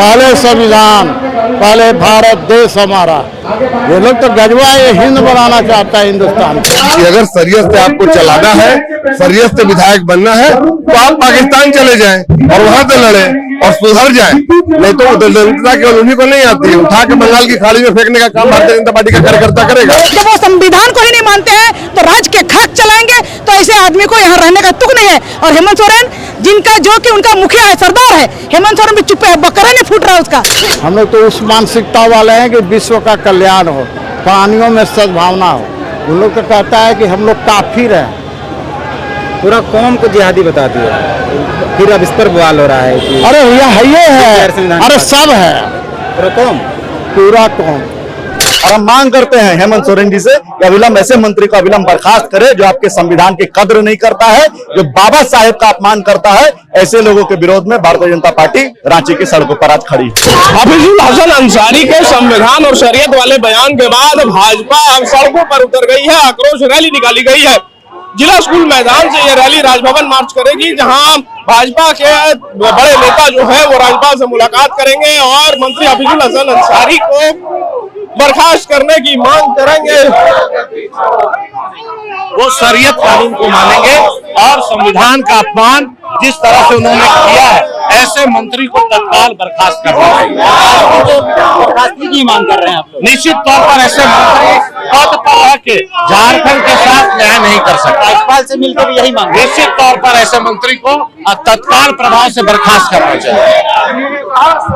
पहले संविधान, पहले भारत देश हमारा। ये लोग तो गजवा ये हिंद बनाना चाहता है हिंदुस्तान कि अगर शरीयत से आपको चलाना है, शरीयत से विधायक बनना है, तो आप पाकिस्तान चले जाएं और वहां से लड़ें और सुधर जाएं। नहीं तो दलितता केवल उन्हीं को नहीं आती है, उठा के बंगाल की खाड़ी में फेंकने का काम भारतीय जनता पार्टी का कार्यकर्ता करेगा। जब वो संविधान को ही नहीं मानते हैं तो राज्य के खाक चलाएंगे, तो ऐसे आदमी को यहाँ रहने का तुक नहीं है। और हेमंत सोरेन जिनका जो कि उनका मुखिया है, सरदार है, हेमंत सोरेन भी चुप है, बकरा नहीं फूट रहा उसका। हम लोग तो उस मानसिकता वाले हैं कि विश्व का कल्याण हो, प्राणियों में सद्भावना हो। उन लोग तो कहता है कि हम लोग काफिर हैं, पूरा कौम को जिहादी बता दिया, फिर अब इस पर बवाल हो रहा है कि अरे भैया ये है, अरे सब है, पूरा कौम। और हम मांग करते हैं हेमंत सोरेन जी से कि अविलंब ऐसे मंत्री को अविलंब बर्खास्त करे जो आपके संविधान की कद्र नहीं करता है, जो बाबा साहेब का अपमान करता है। ऐसे लोगों के विरोध में भारतीय जनता पार्टी रांची की सड़कों पर आज खड़ी है। हफीजुल हसन अंसारी के संविधान और शरीयत वाले बयान के बाद भाजपा अब सड़कों पर उतर गई है, आक्रोश रैली निकाली गई है। जिला स्कूल मैदान से ये रैली राजभवन मार्च करेगी, जहां भाजपा के बड़े नेता जो है वो राज्यपाल से मुलाकात करेंगे और मंत्री हफीजुल हसन अंसारी को बर्खास्त करने की मांग करेंगे। वो शरीयत कानून को मानेंगे और संविधान का अपमान जिस तरह से उन्होंने किया है, ऐसे मंत्री को तत्काल बर्खास्त करना चाहिए। की मांग कर रहे हैं आप लोग? निश्चित तौर पर ऐसे मंत्री पद पर रह के झारखंड के साथ न्याय नहीं कर सकते। राज्यपाल से मिलकर भी यही मांग। निश्चित तौर पर ऐसे मंत्री को तत्काल प्रभाव से बर्खास्त करना चाहिए।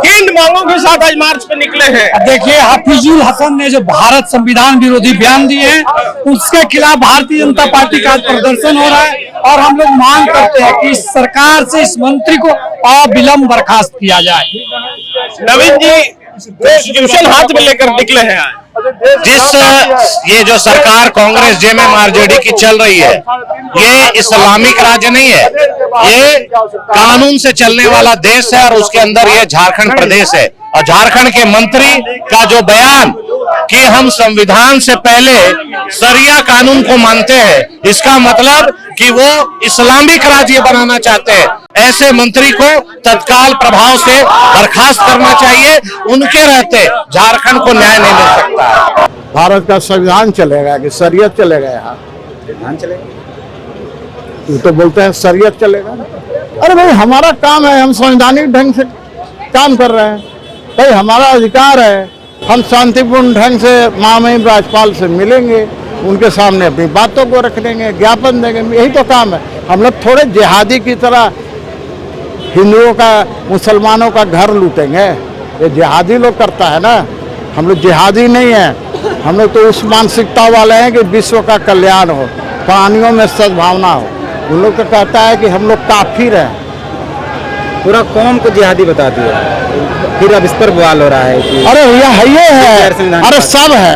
किन मांगों के साथ आज मार्च पे निकले हैं? देखिए, हफीजुल हसन ने जो भारत संविधान विरोधी बयान दिए हैं, उसके खिलाफ भारतीय जनता पार्टी का प्रदर्शन हो रहा है और हम लोग मांग करते हैं कि सरकार से इस मंत्री को अविलंब बर्खास्त किया जाए। नवीन जी कॉन्स्टिट्यूशन हाथ में लेकर निकले हैं आज। ये जो सरकार कांग्रेस जेएमएम आरजेडी की चल रही है, ये इस्लामिक राज्य नहीं है, ये कानून से चलने वाला देश है और उसके अंदर ये झारखंड प्रदेश है। और झारखंड के मंत्री का जो बयान कि हम संविधान से पहले शरिया कानून को मानते हैं, इसका मतलब कि वो इस्लामिक राज्य बनाना चाहते हैं। ऐसे मंत्री को तत्काल प्रभाव से बर्खास्त करना चाहिए। उनके रहते झारखंड को न्याय नहीं मिल सकता। भारत का संविधान चलेगा कि शरीयत चलेगा? यहाँ संविधान चलेगा, वो तो बोलते हैं शरीयत चलेगा। अरे भाई हमारा काम है, हम संवैधानिक ढंग से काम कर रहे हैं, भाई हमारा अधिकार है। हम शांतिपूर्ण ढंग से माननीय राज्यपाल से मिलेंगे, उनके सामने अपनी बातों को रख देंगे, ज्ञापन देंगे, यही तो काम है। हम लोग थोड़े जिहादी की तरह हिंदुओं का, मुसलमानों का घर लूटेंगे, ये जिहादी लोग करता है ना। हम लोग जिहादी नहीं है, हम लोग तो उस मानसिकता वाले हैं कि विश्व का कल्याण हो, प्राणियों में सद्भावना हो। उन लोग तो कहता है कि हम लोग काफिर हैं, पूरा कौम को जिहादी बता दिया, फिर अब इस पर बवाल हो रहा है कि अरे भैया ये है, अरे सब है,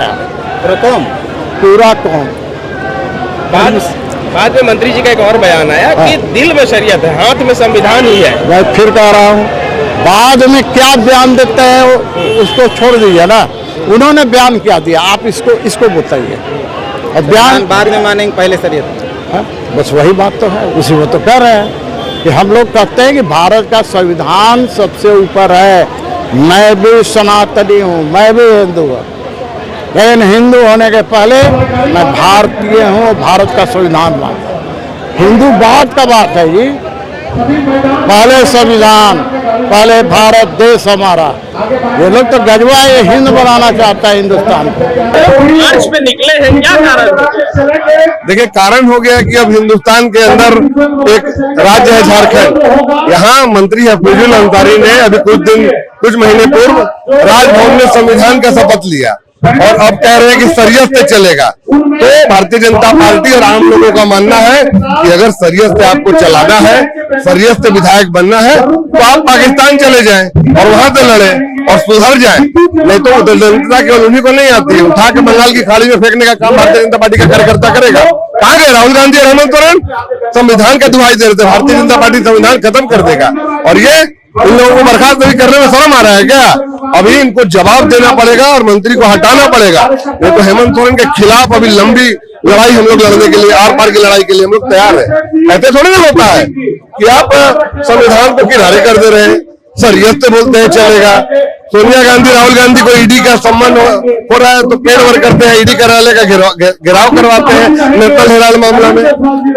पूरा कौम। बाद में मंत्री जी का एक और बयान आया कि दिल में शरीयत है, हाथ में संविधान ही है। मैं फिर कह रहा हूँ, बाद में क्या बयान देते हैं उसको छोड़ दीजिए ना। उन्होंने बयान क्या दिया, आप इसको बताइए। और बयान बाद में मानेंगे, पहले शरीयत। बस वही बात तो है, उसी में तो कह रहे हैं कि हम लोग कहते हैं कि भारत का संविधान सबसे ऊपर है। मैं भी सनातनी हूँ, मैं भी हिंदू हूँ, लेकिन हिंदू होने के पहले मैं भारतीय हूँ, भारत का संविधान मानता हूँ। हिंदू बाद का बात है जी, पहले संविधान, पहले भारत देश हमारा। ये लोग तो गजवा ये हिंद बनाना चाहता है हिंदुस्तान को। मार्च पे निकले हैं, क्या कारण? देखिए, कारण हो गया कि अब हिंदुस्तान के अंदर एक राज्य है झारखंड। यहाँ मंत्री हफीजुल अंसारी ने अभी कुछ महीने पूर्व राजभवन में संविधान का शपथ लिया और अब कह रहे हैं कि शरीयत से चलेगा। तो भारतीय जनता पार्टी और आम लोगों का मानना है कि अगर शरीयत से आपको चलाना है, शरीयत से विधायक बनना है, तो आप पाकिस्तान चले जाएं और वहां से लड़ें और सुधर जाएं। नहीं तो दलितता केवल उन्हीं को नहीं आती है, उठा के बंगाल की खाड़ी में फेंकने का काम भारतीय जनता पार्टी का कार्यकर्ता करेगा। कहाँ गए राहुल गांधी और हेमंत सोरेन? संविधान का दुहाई दे रहे थे, भारतीय जनता पार्टी संविधान खत्म कर देगा। और ये इन लोगों को बर्खास्त नहीं करने में शर्म आ रहा है क्या? अभी इनको जवाब देना पड़ेगा और मंत्री को हटाना पड़ेगा। नहीं तो हेमंत सोरेन के खिलाफ अभी लंबी लड़ाई हम लोग लड़ने के लिए, आर पार की लड़ाई के लिए हम लोग तैयार है। ऐसे थोड़ी ना होता है कि आप संविधान को किनारे कर दे रहे हैं, शरीयत से बोलते हैं चलेगा। सोनिया गांधी राहुल गांधी को ईडी का सम्मान हो रहा है तो पेड़ भर करते हैं, ईडी कार्यालय का घेराव करवाते हैं नेशनल हेराल्ड मामला में।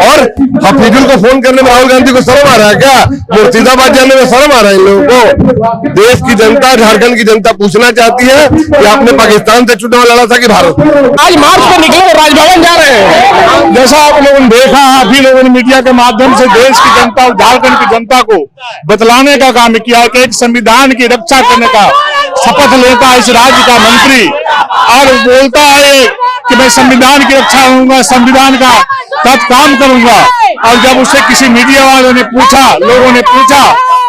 और हफीजुल को फोन करने में राहुल गांधी को शर्म आ रहा है क्या? मुर्शिदाबाद जाने में शर्म आ रहा है इन लोगों को? देश की जनता, झारखंड की जनता पूछना चाहती है कि आपने पाकिस्तान से चुनाव लड़ा था कि भारत? आज मार्च पे निकले तो राजभवन जा रहे हैं। जैसा आप लोगों ने देखा, आप ही लोगों ने मीडिया के माध्यम से देश की जनता और झारखंड की जनता को बतलाने का काम किया कि एक संविधान की रक्षा करने का शपथ लेता है इस राज्य का मंत्री और बोलता है कि मैं संविधान की रक्षा करूंगा, संविधान का तब काम करूंगा। और जब उससे किसी मीडिया वालों ने पूछा, लोगों ने पूछा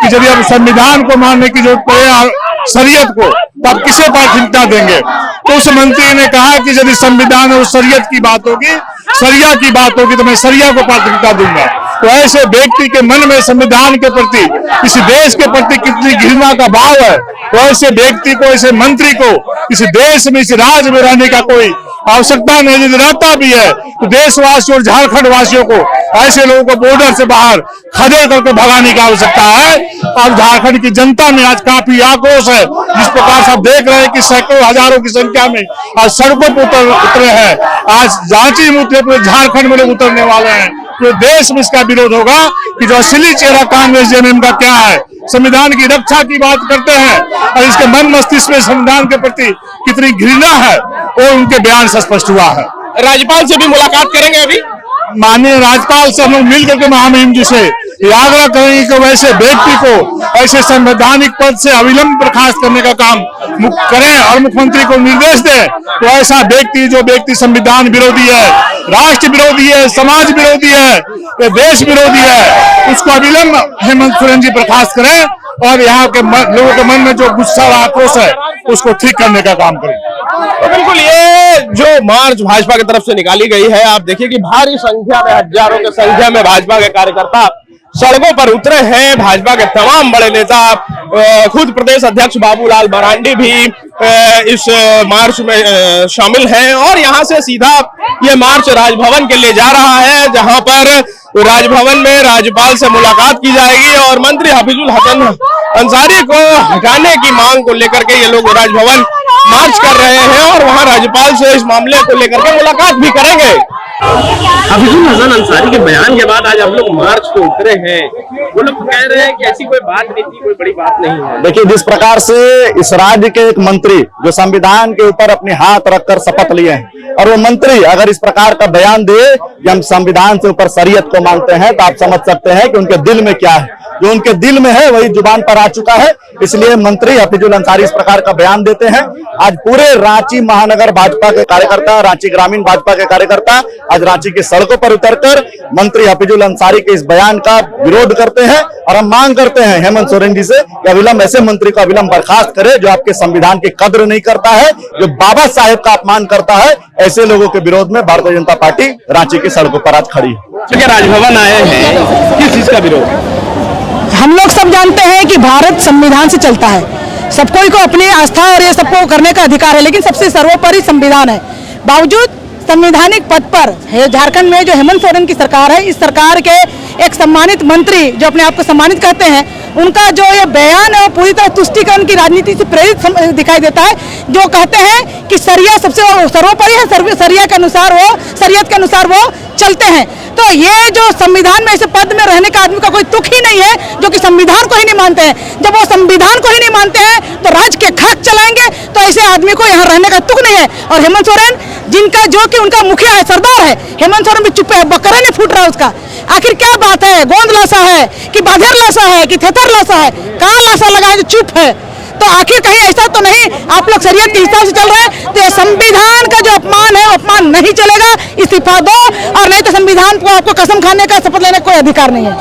कि जब अब संविधान को मानने की जरूरत पड़े शरीयत को, तब किसे प्राथमिकता देंगे? तो उस मंत्री ने कहा कि यदि संविधान और शरीयत की बात होगी, शरिया की बात होगी तो मैं शरिया को प्राथमिकता दूंगा। तो ऐसे व्यक्ति के मन में संविधान के प्रति, इस देश के प्रति कितनी घृणा का भाव है, तो ऐसे व्यक्ति को, ऐसे मंत्री को इस देश में, इस राज्य में रहने का कोई आवश्यकता नहीं। यदि रहता भी है तो देशवासियों और झारखंड वासियों को, ऐसे लोगों को बॉर्डर से बाहर खदेड़ करके भगाने की आवश्यकता है। और झारखंड की जनता में आज काफी आक्रोश है। जिस प्रकार से आप देख रहे हैं कि सैकड़ों हजारों की संख्या में आज सड़कों पर उतरे हैं। आज रांची में उतरे, पूरे झारखंड में लोग उतरने वाले हैं। पूरे देश में इसका विरोध होगा कि जो असली चेहरा कांग्रेस जेएमएम का क्या है, संविधान की रक्षा की बात करते हैं और इसके मन मस्तिष्क में संविधान के प्रति कितनी घृणा है वो उनके बयान से स्पष्ट हुआ है। राज्यपाल से भी मुलाकात करेंगे अभी? माननीय राज्यपाल से हम लोग मिलकर के महामहिम जी से आग्रह करेंगे कि वैसे व्यक्ति को ऐसे संवैधानिक पद से अविलंब बर्खास्त करने का काम करें और मुख्यमंत्री को निर्देश दें। तो ऐसा व्यक्ति, जो व्यक्ति संविधान विरोधी है, राष्ट्र विरोधी है, समाज विरोधी है, देश विरोधी है, उसको अविलंब हेमंत सोरेन जी बर्खास्त करें और यहाँ के लोगों के मन में जो गुस्सा और आक्रोश है उसको ठीक करने का काम करें। तो बिल्कुल ये जो मार्च भाजपा की तरफ से निकाली गई है, आप देखिए कि भारी संख्या में, हजारों की संख्या में भाजपा के कार्यकर्ता सड़कों पर उतरे हैं। भाजपा के तमाम बड़े नेता, खुद प्रदेश अध्यक्ष बाबूलाल मरांडी भी इस मार्च में शामिल हैं और यहाँ से सीधा ये मार्च राजभवन के लिए जा रहा है, जहां पर राजभवन में राज्यपाल से मुलाकात की जाएगी और मंत्री हफीजुल हसन अंसारी को हटाने की मांग को लेकर के ये लोग राजभवन मार्च कर रहे हैं और वहां राज्यपाल से इस मामले को लेकर के मुलाकात भी करेंगे। हफीजुल हसन अंसारी के बयान के बाद आज आप लोग मार्च पे उतरे हैं, वो लोग कह रहे हैं कि ऐसी कोई बात नहीं थी, कोई बड़ी बात नहीं है। देखिए, जिस प्रकार से इस राज्य के एक मंत्री जो संविधान के ऊपर अपने हाथ रखकर शपथ लिए हैं और वो मंत्री अगर इस प्रकार का बयान दे कि हम संविधान से ऊपर शरीयत को मानते हैं, तो आप समझ सकते हैं कि उनके दिल में क्या है। जो उनके दिल में है वही जुबान पर आ चुका है। इसलिए मंत्री हफीजुल अंसारी इस प्रकार का बयान देते हैं। आज पूरे रांची महानगर भाजपा के कार्यकर्ता, रांची ग्रामीण भाजपा के कार्यकर्ता आज रांची की सड़कों पर उतरकर मंत्री हफीजुल अंसारी के इस बयान का विरोध करते हैं और हम मांग करते हैं हेमंत सोरेन जी से कि अविलंब ऐसे मंत्री को अविलंब बर्खास्त करे जो आपके संविधान की कद्र नहीं करता है, जो बाबा साहेब का अपमान करता है। ऐसे लोगों के विरोध में भारतीय जनता पार्टी रांची की सड़कों पर आज खड़ी है। राजभवन आए हैं, किस चीज का विरोध? हम लोग सब जानते हैं कि भारत संविधान से चलता है। सब कोई को अपनी आस्था और ये सबको करने का अधिकार है, लेकिन सबसे सर्वोपरि संविधान है। बावजूद संवैधानिक पद पर झारखंड में जो हेमंत सोरेन की सरकार है, इस सरकार के एक सम्मानित मंत्री जो अपने आप को सम्मानित कहते हैं, उनका जो ये बयान है वो पूरी तरह तुष्टीकरण की राजनीति से प्रेरित दिखाई देता है। जो कहते हैं कि शरिया सबसे सर्वोपरि है, शरिया के अनुसार वो, शरीयत के अनुसार वो चलते हैं। तो ये जो संविधान में ऐसे पद में रहने का आदमी का कोई तुक ही नहीं है जो कि संविधान को ही नहीं मानते हैं। जब वो संविधान को ही नहीं मानते हैं तो राज्य के खाक चलाएंगे, तो ऐसे आदमी को यहाँ रहने का तुक नहीं है। और हेमंत सोरेन, जिनका जो कि उनका मुखिया है, सरदार है, हेमंत सोरेन भी चुप है, बकरा नहीं फूट रहा उसका। आखिर क्या बात है? गोंद लाशा है कि बाधेर लाशा है कि थेथर लाशा है? कहाँ लाशा लगा है जो चुप है? तो आखिर कहीं ऐसा तो नहीं आप लोग शरीयत के हिसाब से चल रहे हैं? तो ये संविधान का जो अपमान है, अपमान नहीं चलेगा। इस्तीफा दो और नहीं तो संविधान को आपको कसम खाने का, शपथ लेने का कोई अधिकार नहीं है।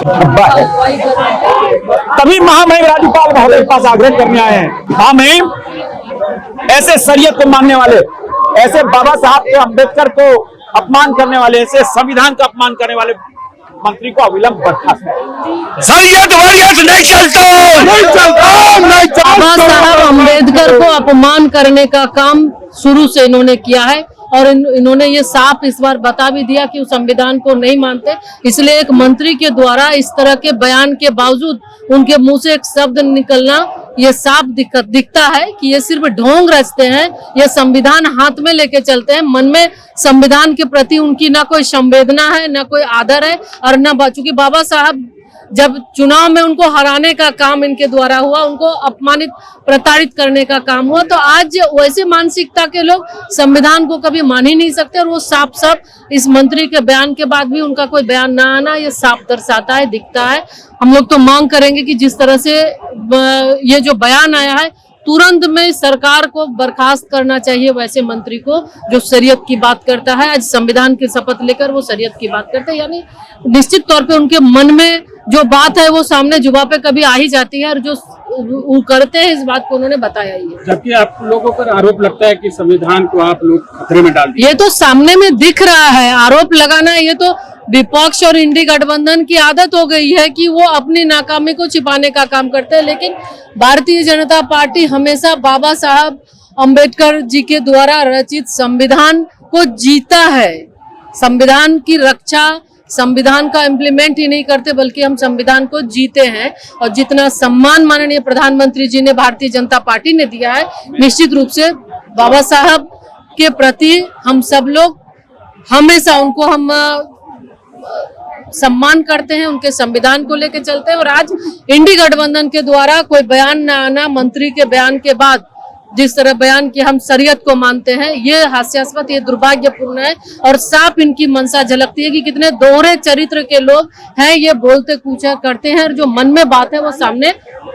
तभी महामहिम राज्यपाल महोदय के पास आग्रह करने आए हैं। महामहिम, ऐसे शरीयत को मानने वाले, ऐसे बाबा साहब के अम्बेडकर को अपमान करने वाले, ऐसे संविधान का अपमान करने वाले मंत्री को अविलंब बर्खास्त करें। शरीयत वरीयत नहीं चलता, नहीं चलता, नहीं चलता। बाबा साहब अम्बेडकर को अपमान करने का काम शुरू से इन्होंने किया है। और इन्होंने ये साफ इस बार बता भी दिया कि वो संविधान को नहीं मानते। इसलिए एक मंत्री के द्वारा इस तरह के बयान के बावजूद उनके मुंह से एक शब्द निकलना ये साफ दिखता है कि ये सिर्फ ढोंग रचते हैं, ये संविधान हाथ में लेके चलते हैं। मन में संविधान के प्रति उनकी ना कोई संवेदना है, ना कोई आदर है और ना, चूंकि बाबा साहब जब चुनाव में उनको हराने का काम इनके द्वारा हुआ, उनको अपमानित प्रताड़ित करने का काम हुआ, तो आज वैसे मानसिकता के लोग संविधान को कभी मान ही नहीं सकते। और वो साफ साफ इस मंत्री के बयान के बाद भी उनका कोई बयान ना आना ये साफ दर्शाता है, दिखता है। हम लोग तो मांग करेंगे कि जिस तरह से ये जो बयान आया है तुरंत में सरकार को बर्खास्त करना चाहिए वैसे मंत्री को जो शरीयत की बात करता है। आज संविधान की शपथ लेकर वो शरीयत की बात करते हैं, यानी निश्चित तौर पे उनके मन में जो बात है वो सामने जुबान पे कभी आ ही जाती है और जो वो करते हैं इस बात को उन्होंने बताया ही है। जबकि आप लोगों पर आरोप लगता है कि संविधान को आप लोग खतरे में डाल दिए। ये तो सामने में दिख रहा है, आरोप लगाना ये तो विपक्ष और इंडी गठबंधन की आदत हो गई है कि वो अपनी नाकामी को छिपाने का काम करते हैं। लेकिन भारतीय जनता पार्टी हमेशा बाबा साहब अम्बेडकर जी के द्वारा रचित संविधान को जीता है। संविधान की रक्षा, संविधान का इम्प्लीमेंट ही नहीं करते बल्कि हम संविधान को जीते हैं। और जितना सम्मान माननीय प्रधानमंत्री जी ने भारतीय जनता पार्टी ने दिया है, निश्चित रूप से बाबा साहब के प्रति हम सब लोग हमेशा उनको हम सम्मान करते हैं, उनके संविधान को लेकर चलते हैं। और आज इंडी गठबंधन के द्वारा कोई बयान न आना, मंत्री के बयान के बाद जिस तरह बयान की हम शरीयत को मानते हैं, ये हास्यास्पद, ये दुर्भाग्यपूर्ण है। और साफ इनकी मंशा झलकती है कि कितने दोहरे चरित्र के लोग हैं। ये बोलते कूचा करते हैं और जो मन में बात है वो सामने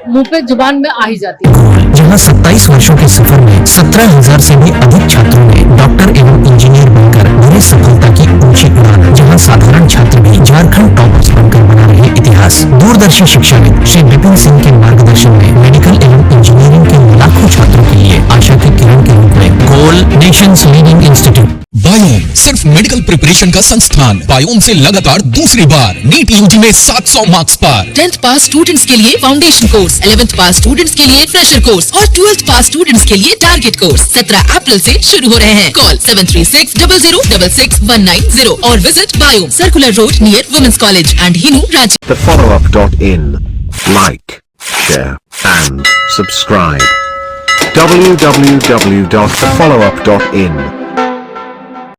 मुंह पे जुबान में आ ही जाती है। जहां 27 वर्षों के सफर में 17,000 से भी अधिक छात्रों ने डॉक्टर एवं इंजीनियर बनकर बड़ी सफलता की ऊंची उड़ान, जहां साधारण छात्र भी झारखंड टॉपर्स बनकर बना रहे इतिहास। दूरदर्शी शिक्षाविद श्री विपिन सिंह के मार्गदर्शन में मेडिकल एवं इंजीनियरिंग के लाखों छात्रों के लिए आशा की किरण के रूप में गोल नेशंस लीडिंग इंस्टीट्यूट। बायोम सिर्फ मेडिकल प्रिपरेशन का संस्थान। बायोम से लगातार दूसरी बार नीट यूजी में 700 मार्क्स पर। 10th पास स्टूडेंट्स के लिए फाउंडेशन कोर्स, 11th पास स्टूडेंट्स के लिए फ्रेशर कोर्स और 12th पास स्टूडेंट्स के लिए टारगेट कोर्स 17 अप्रैल से शुरू हो रहे हैं। कॉल 7360066190 और विजिट बायोम, circular road near women's college and Hinoo Ranchi. thefollowup.in. Like, share and subscribe. www.thefollowup.in